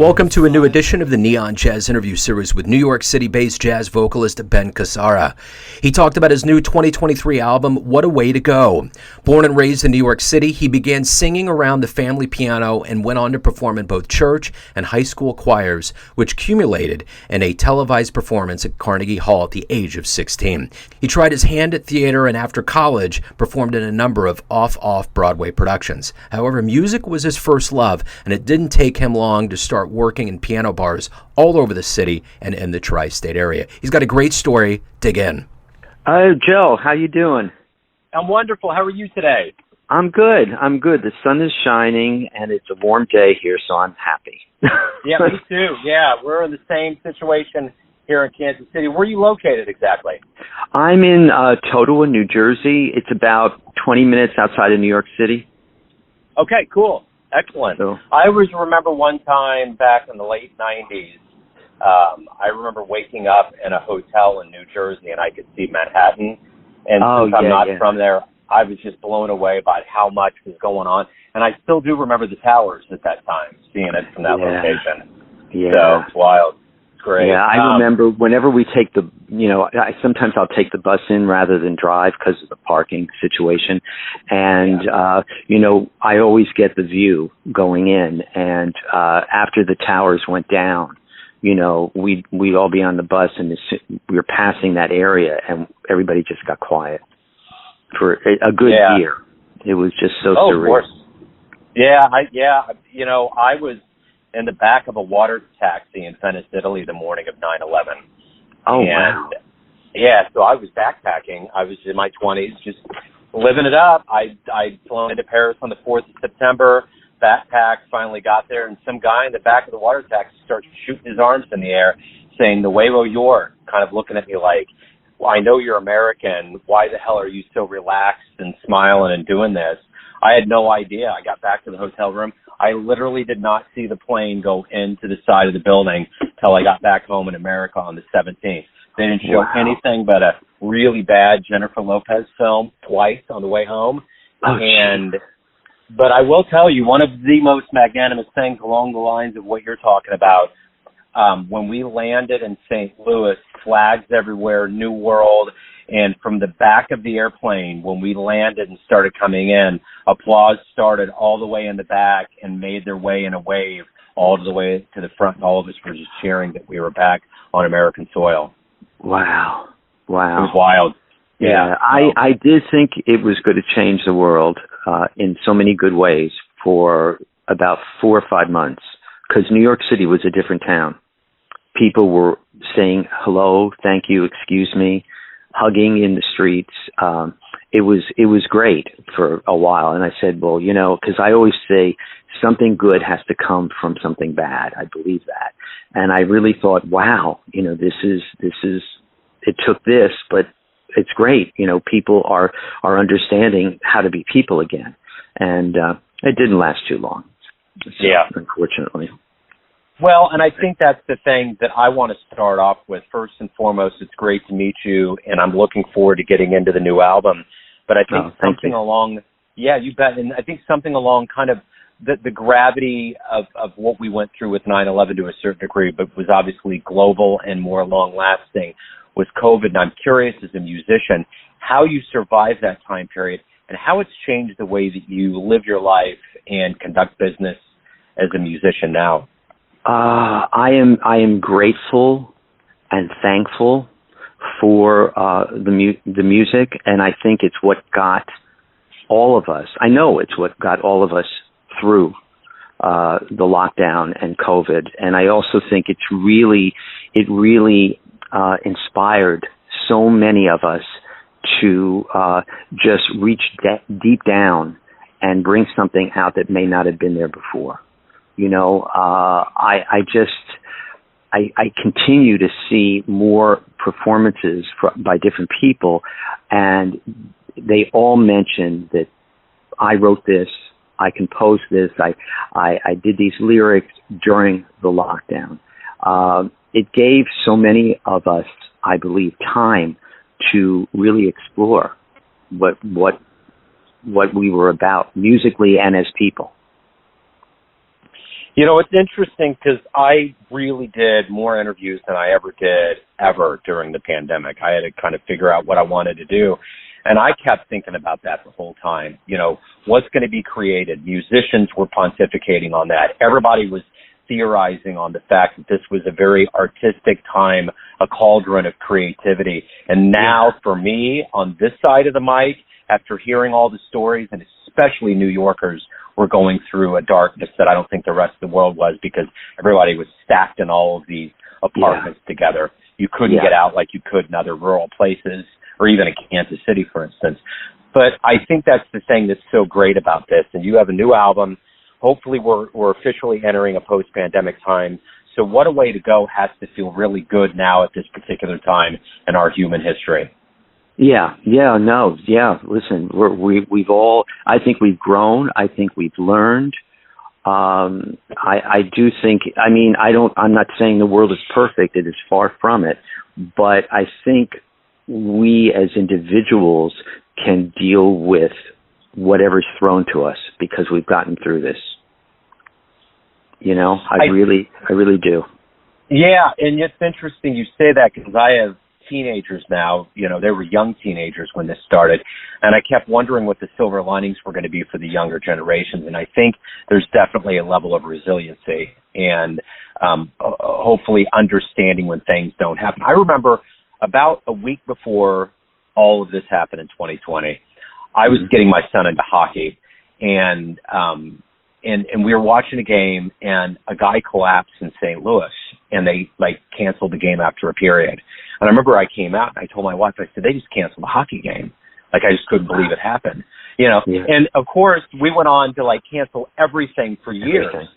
Welcome to a new edition of the Neon Jazz interview series with New York City-based jazz vocalist Ben Cassara. He talked about his new 2023 album, What a Way to Go. Born and raised in New York City, he began singing around the family piano and went on to perform in both church and high school choirs, which culminated in a televised performance at Carnegie Hall at the age of 16. He tried his hand at theater and after college performed in a number of Off-Off Broadway productions. However, music was his first love, and it didn't take him long to start working in piano bars all over the city and in the tri-state area. He's got a great story. Dig in. Joe, how you doing? I'm wonderful. How are you today? I'm good. The sun is shining, and it's a warm day here, so I'm happy. Yeah, me too. Yeah, we're in the same situation here in Kansas City. Where are you located exactly? I'm in Totowa, New Jersey. It's about 20 minutes outside of New York City. Okay, cool. Excellent. So, I always remember one time back in the late 90s, I remember waking up in a hotel in New Jersey and I could see Manhattan. And since I'm not from there, I was just blown away by how much was going on. And I still do remember the towers at that time, seeing it from that location. Yeah. So it's wild. It's great. Yeah, I remember whenever we take sometimes I'll take the bus in rather than drive because of the parking situation. And, I always get the view going in. And after the towers went down, we'd all be on the bus and we were passing that area and everybody just got quiet for a good year. It was just so surreal. Of course. I was in the back of a water taxi in Venice, Italy the morning of 9/11. Oh, wow. Yeah, so I was backpacking. I was in my 20s, just living it up. I'd flown into Paris on the 4th of September, backpacked, finally got there, and some guy in the back of the water taxi starts shooting his arms in the air, saying, "Nuevo York," kind of looking at me like, well, I know you're American. Why the hell are you so relaxed and smiling and doing this? I had no idea. I got back to the hotel room. I literally did not see the plane go into the side of the building till I got back home in America on the 17th. They didn't show anything but a really bad Jennifer Lopez film twice on the way home. But I will tell you, one of the most magnanimous things along the lines of what you're talking about, when we landed in St. Louis, flags everywhere, New World, and from the back of the airplane, when we landed and started coming in, applause started all the way in the back and made their way in a wave all the way to the front. All of us were just cheering that we were back on American soil. Wow. It was wild. Yeah. I did think it was going to change the world in so many good ways for about 4 or 5 months because New York City was a different town. People were saying hello, thank you, excuse me, hugging in the streets. It was great for a while. And I said, well, because I always say something good has to come from something bad. I believe that. And I really thought, wow, this is, it took this, but it's great. People are understanding how to be people again. And it didn't last too long. So, unfortunately. Well, and I think that's the thing that I want to start off with. First and foremost, it's great to meet you, and I'm looking forward to getting into the new album. But I think something along, you bet, and I think something along kind of the gravity of what we went through with 9/11 to a certain degree, but was obviously global and more long-lasting, was COVID. And I'm curious as a musician how you survived that time period and how it's changed the way that you live your life and conduct business as a musician now. I am grateful and thankful for the music, and I think it's what got all of us. I know it's what got all of us through the lockdown and COVID, and I also think it really inspired so many of us to just reach deep down and bring something out that may not have been there before. I continue to see more performances by different people, and they all mention that I wrote this, I composed this, I did these lyrics during the lockdown. It gave so many of us, I believe, time to really explore what we were about musically and as people. You know, it's interesting because I really did more interviews than I ever did during the pandemic. I had to kind of figure out what I wanted to do. And I kept thinking about that the whole time. You know, what's going to be created? Musicians were pontificating on that. Everybody was theorizing on the fact that this was a very artistic time, a cauldron of creativity. And now for me, on this side of the mic, after hearing all the stories, and especially New Yorkers were going through a darkness that I don't think the rest of the world was, because everybody was stacked in all of these apartments together. You couldn't get out like you could in other rural places, or even in Kansas City, for instance. But I think that's the thing that's so great about this. And you have a new album. Hopefully we're officially entering a post-pandemic time. So what a way to go has to feel really good now at this particular time in our human history. Listen, we've all, I think we've grown. I think we've learned. I do think, I'm not saying the world is perfect. It is far from it. But I think we as individuals can deal with whatever's thrown to us because we've gotten through this. You know, I really do. Yeah, and it's interesting you say that because I have teenagers now. You know, they were young teenagers when this started, and I kept wondering what the silver linings were going to be for the younger generations. And I think there's definitely a level of resiliency and hopefully understanding when things don't happen. I remember about a week before all of this happened in 2020, I was getting my son into hockey, and we were watching a game, and a guy collapsed in St. Louis, and they canceled the game after a period. And I remember I came out and I told my wife, I said, they just canceled the hockey game. I just couldn't believe it happened, you know. Yeah. And of course we went on to cancel everything for years,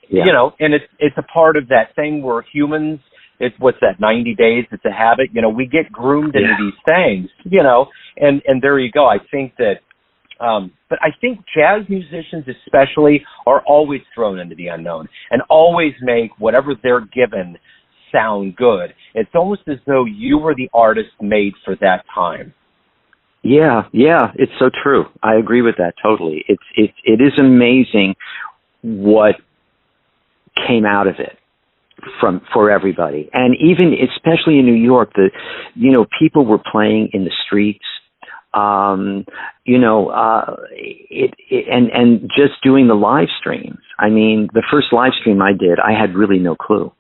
you know. And it's a part of that thing where humans. It's what's that, 90 days, it's a habit. You know, we get groomed into these things, you know, and there you go. I think that, but I think jazz musicians especially are always thrown into the unknown and always make whatever they're given sound good. It's almost as though you were the artist made for that time. Yeah, it's so true. I agree with that totally. It is amazing what came out of it. For everybody, and even especially in New York, people were playing in the streets, and just doing the live streams. I mean, the first live stream I did, I had really no clue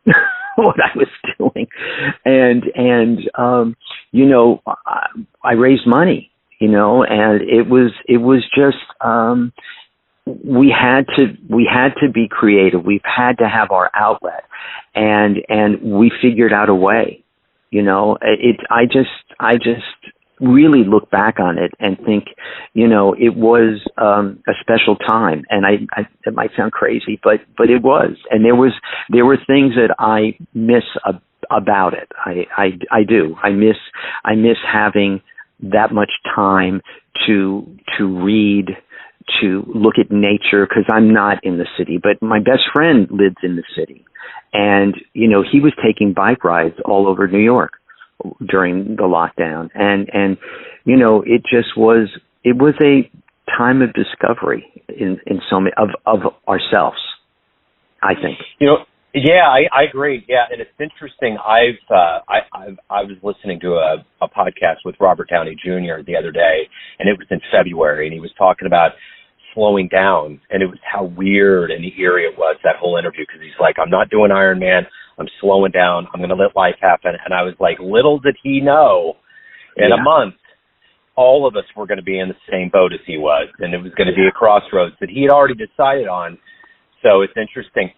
what I was doing, and I raised money, and it was just. We had to be creative. We've had to have our outlet, and we figured out a way. I just really look back on it and think, it was a special time. And it might sound crazy, but it was. And there were things that I miss about it. I do. I miss having that much time to read, to look at nature, because I'm not in the city, but my best friend lives in the city. And, he was taking bike rides all over New York during the lockdown. And it just was, it was a time of discovery in so many of ourselves, I think. Yeah, I agree. Yeah, and it's interesting. I was listening to a podcast with Robert Downey Jr. the other day, and it was in February, and he was talking about slowing down, and it was how weird and eerie it was, that whole interview, because he's like, I'm not doing Iron Man, I'm slowing down, I'm going to let life happen. And I was like, little did he know, in a month, all of us were going to be in the same boat as he was, and it was going to be a crossroads that he had already decided on. So it's interesting.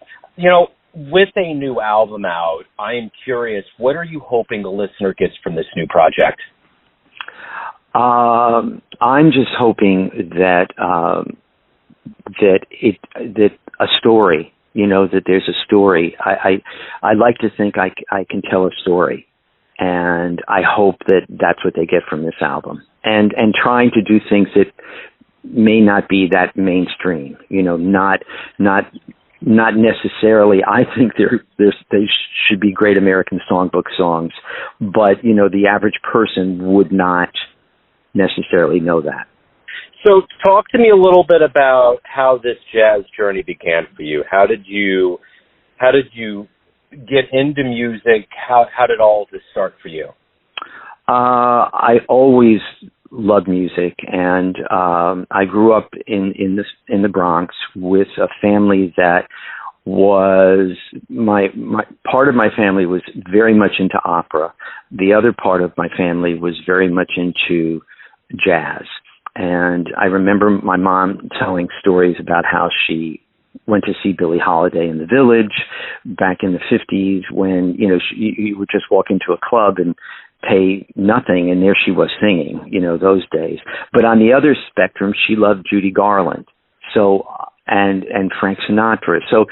With a new album out, I am curious, what are you hoping the listener gets from this new project? I'm just hoping that a story, that there's a story. I like to think I can tell a story, and I hope that that's what they get from this album. And trying to do things that may not be that mainstream, not necessarily. I think they should be great American songbook songs, but the average person would not necessarily know that. So talk to me a little bit about how this jazz journey began for you. How did you get into music? How did all this start for you? I always loved music, and I grew up in the Bronx with a family that was my part of my family was very much into opera. The other part of my family was very much into jazz. And I remember my mom telling stories about how she went to see Billie Holiday in the Village back in the 50s when, you would just walk into a club and pay nothing, and there she was singing, those days. But on the other spectrum, she loved Judy Garland. So, and Frank Sinatra. So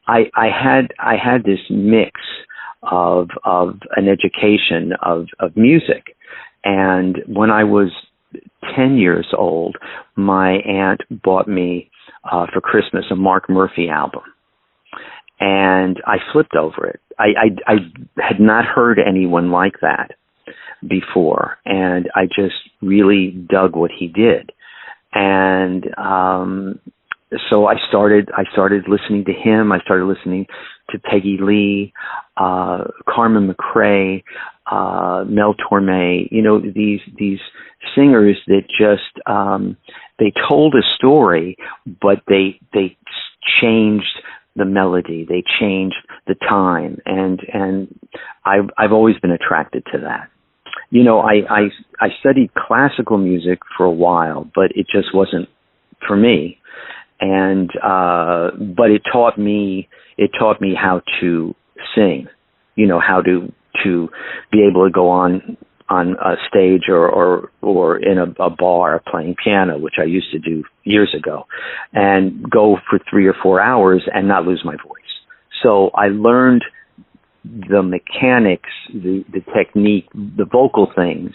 I had this mix of an education of music. And when I was 10 years old, my aunt bought me for Christmas a Mark Murphy album, and I flipped over it. I had not heard anyone like that before, and I just really dug what he did. And so I started listening to him. I started listening to Peggy Lee, Carmen McRae, Mel Torme, these singers that just, they told a story, but they changed the melody, they changed the time, and I've always been attracted to that. I studied classical music for a while, but it just wasn't for me. And but it taught me how to sing, how to be able to go on a stage or in a bar playing piano, which I used to do years ago, and go for 3 or 4 hours and not lose my voice. So I learned the mechanics, the technique, the vocal things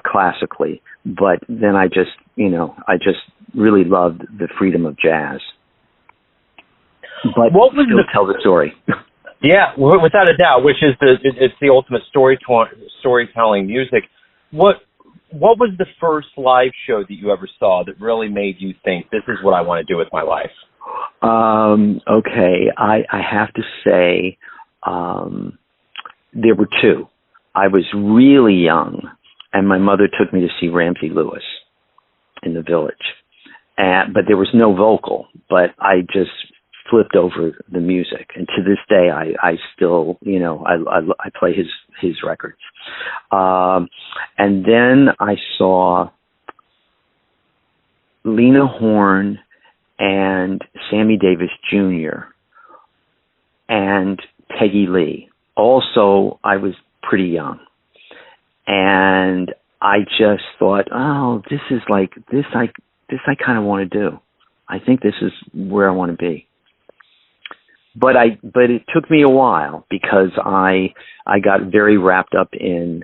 classically, but then I just really loved the freedom of jazz. But what was tell the story. Yeah, without a doubt, which is it's the ultimate storytelling music. What was the first live show that you ever saw that really made you think, this is what I want to do with my life? Okay, I have to say there were two. I was really young, and my mother took me to see Ramsey Lewis in the Village. But there was no vocal, but I just flipped over the music, and to this day I still I play his records. And then I saw Lena Horne and Sammy Davis Jr. and Peggy Lee. Also, I was pretty young, and I just thought, oh, this is like this I kind of want to do. I think this is where I want to be. But it took me a while because I got very wrapped up in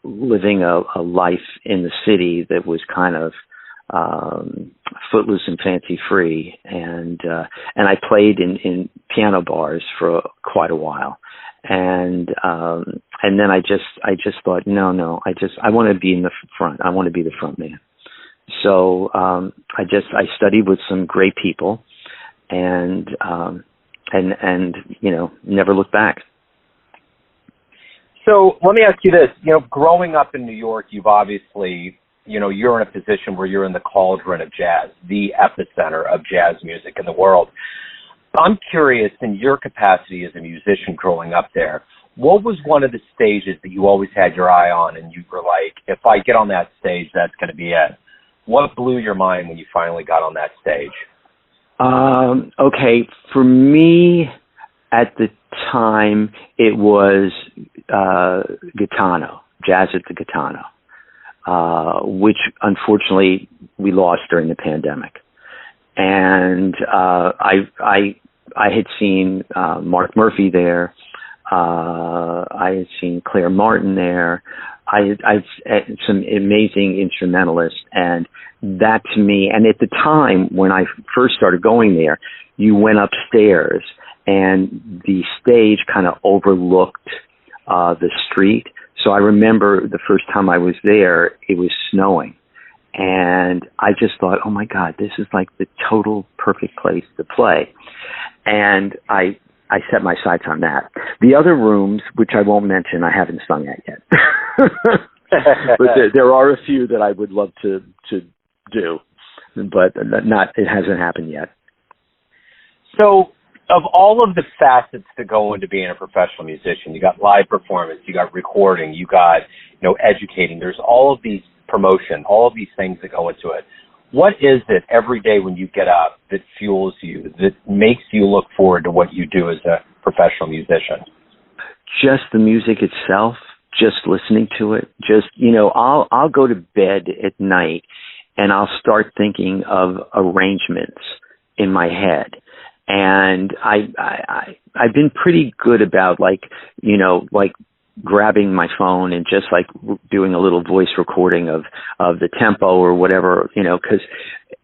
living a life in the city that was kind of footloose and fancy free, and I played in piano bars for quite a while, and then I just thought, no, I want to be in the front. I want to be the front man. So I studied with some great people, and never looked back. So let me ask you this: growing up in New York, you've obviously, you're in a position where you're in the cauldron of jazz, the epicenter of jazz music in the world. I'm curious, in your capacity as a musician growing up there, what was one of the stages that you always had your eye on, and you were like, if I get on that stage, that's going to be it? What blew your mind when you finally got on that stage? Okay, for me, at the time, it was Gaetano, jazz at the Gaetano, which unfortunately we lost during the pandemic. And I had seen Mark Murphy there. I had seen Claire Martin there. I had some amazing instrumentalists, and that to me, and at the time when I first started going there, you went upstairs and the stage kind of overlooked the street. So I remember the first time I was there, it was snowing, And I just thought, oh my God, this is like the total perfect place to play. And I set my sights on that. The other rooms, which I won't mention, I haven't sung at yet. But there are a few that I would love to do, but it hasn't happened yet. So, of all of the facets that go into being a professional musician, you got live performance, you got recording, you got, educating. There's all of these promotion, all of these things that go into it. What is it every day when you get up that fuels you, that makes you look forward to what you do as a professional musician? Just the music itself, just listening to it. Just, I'll go to bed at night and I'll start thinking of arrangements in my head. And I've been pretty good about like grabbing my phone and just like doing a little voice recording of the tempo or whatever, because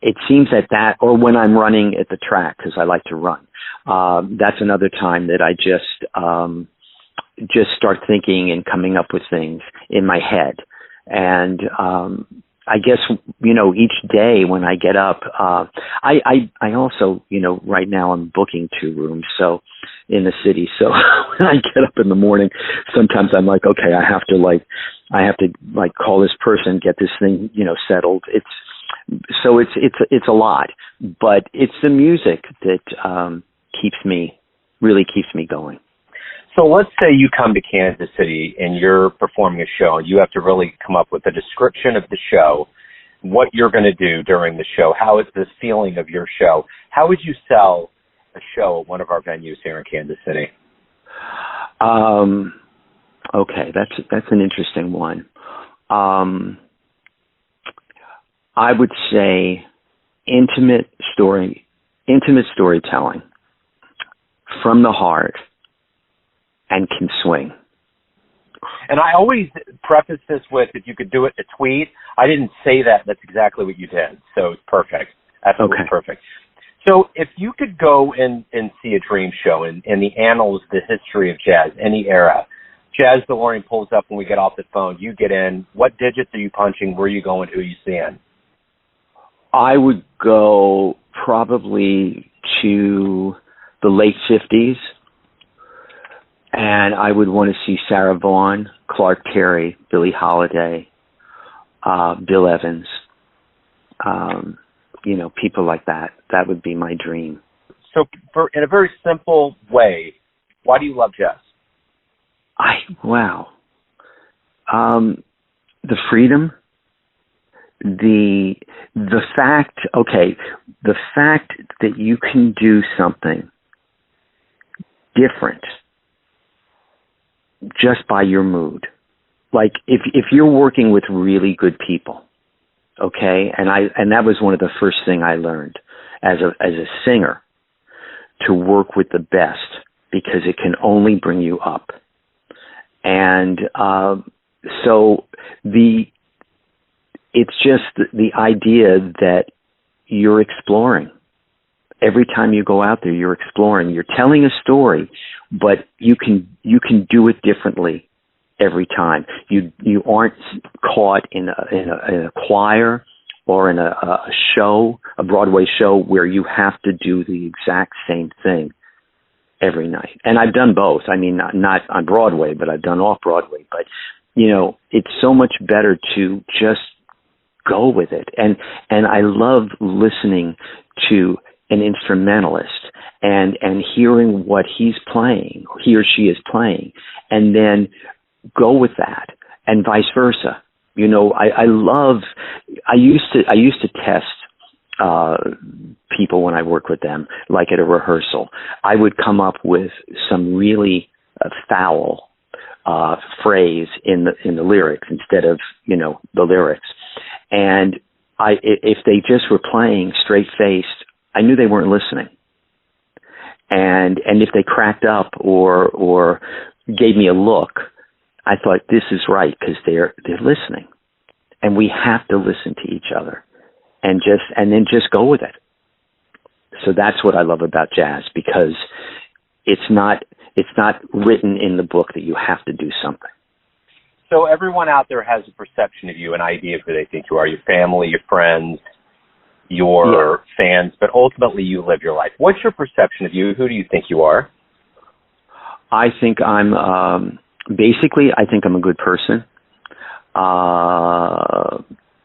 it seems that, or when I'm running at the track, because I like to run, that's another time that I just start thinking and coming up with things in my head. And I guess, each day when I get up, I also, right now I'm booking 2 rooms in the city. So when I get up in the morning, sometimes I'm like, okay, I have to call this person, get this thing, settled. It's a lot, but it's the music that really keeps me going. So let's say you come to Kansas City and you're performing a show. You have to really come up with a description of the show, what you're going to do during the show. How is the feeling of your show? How would you sell a show at one of our venues here in Kansas City? Okay, that's an interesting one. I would say intimate storytelling from the heart. And can swing. And I always preface this with, if you could do it in a tweet. I didn't say that. That's exactly what you did. So it's perfect. Absolutely okay. Perfect. So if you could go and see a dream show in the annals, the history of jazz, any era, Jazz DeLorean pulls up when we get off the phone. You get in. What digits are you punching? Where are you going? Who are you seeing? I would go probably to the late 50s. And I would want to see Sarah Vaughan, Clark Terry, Billie Holiday, Bill Evans, people like that. That would be my dream. So in a very simple way, why do you love jazz? The freedom, the fact that you can do something different just by your mood. Like if you're working with really good people, okay, and that was one of the first thing I learned as a singer, to work with the best, because it can only bring you up. And so it's just the idea that you're exploring. Every time you go out there, you're exploring. You're telling a story, but you can do it differently every time. You aren't caught in a choir or in a show, a Broadway show, where you have to do the exact same thing every night. And I've done both. I mean, not on Broadway, but I've done off Broadway. But it's so much better to just go with it. And I love listening to an instrumentalist and hearing what he's playing, he or she is playing, and then go with that, and vice versa. I used to test people when I work with them, like at a rehearsal. I would come up with some really foul phrase in the lyrics instead of the lyrics, and if they just were playing straight faced, I knew they weren't listening. And if they cracked up or gave me a look, I thought, this is right, because they're listening. And we have to listen to each other and then just go with it. So that's what I love about jazz, because it's not written in the book that you have to do something. So everyone out there has a perception of you, an idea of who they think you are, your family, your friends, your fans, but ultimately you live your life. What's your perception of you? Who do you think you are? I think I'm, I think I'm a good person,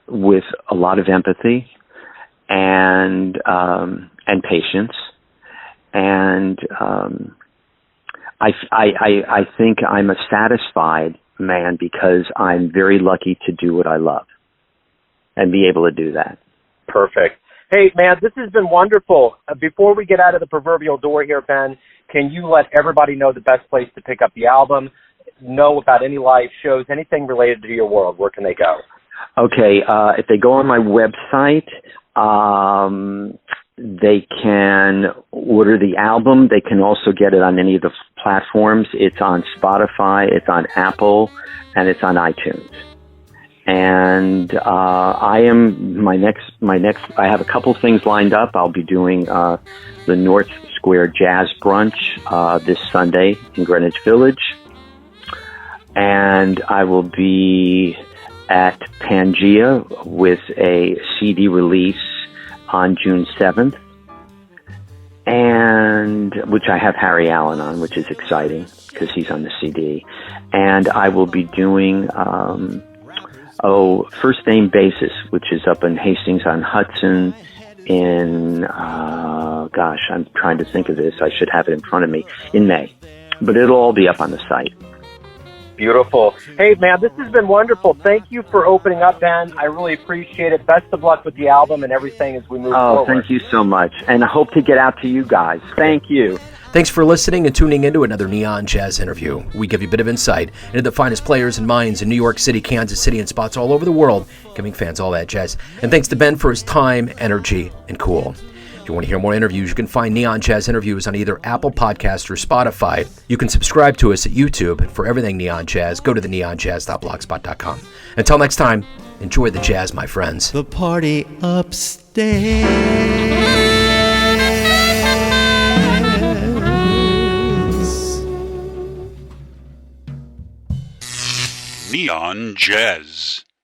with a lot of empathy and patience. And, I think I'm a satisfied man because I'm very lucky to do what I love and be able to do that. Perfect. Hey, man, this has been wonderful. Before we get out of the proverbial door here, Ben, can you let everybody know the best place to pick up the album, know about any live shows, anything related to your world? Where can they go? Okay, if they go on my website, they can order the album. They can also get it on any of the platforms. It's on Spotify, it's on Apple, and it's on iTunes. And I have a couple things lined up. I'll be doing the North Square Jazz Brunch this Sunday in Greenwich Village. And I will be at Pangea with a CD release on June 7th, and which I have Harry Allen on, which is exciting because he's on the CD. And I will be doing First Name Basis, which is up in Hastings-on-Hudson in, I'm trying to think of this. I should have it in front of me, in May. But it'll all be up on the site. Beautiful. Hey, man, this has been wonderful. Thank you for opening up, Ben. I really appreciate it. Best of luck with the album and everything as we move forward. Thank you so much. And I hope to get out to you guys. Thank you. Thanks for listening and tuning into another Neon Jazz interview. We give you a bit of insight into the finest players and minds in New York City, Kansas City, and spots all over the world, giving fans all that jazz. And thanks to Ben for his time, energy, and cool. If you want to hear more interviews, you can find Neon Jazz interviews on either Apple Podcasts or Spotify. You can subscribe to us at YouTube. And for everything Neon Jazz, go to the neonjazz.blogspot.com. Until next time, enjoy the jazz, my friends. The party upstairs. Neon Jazz.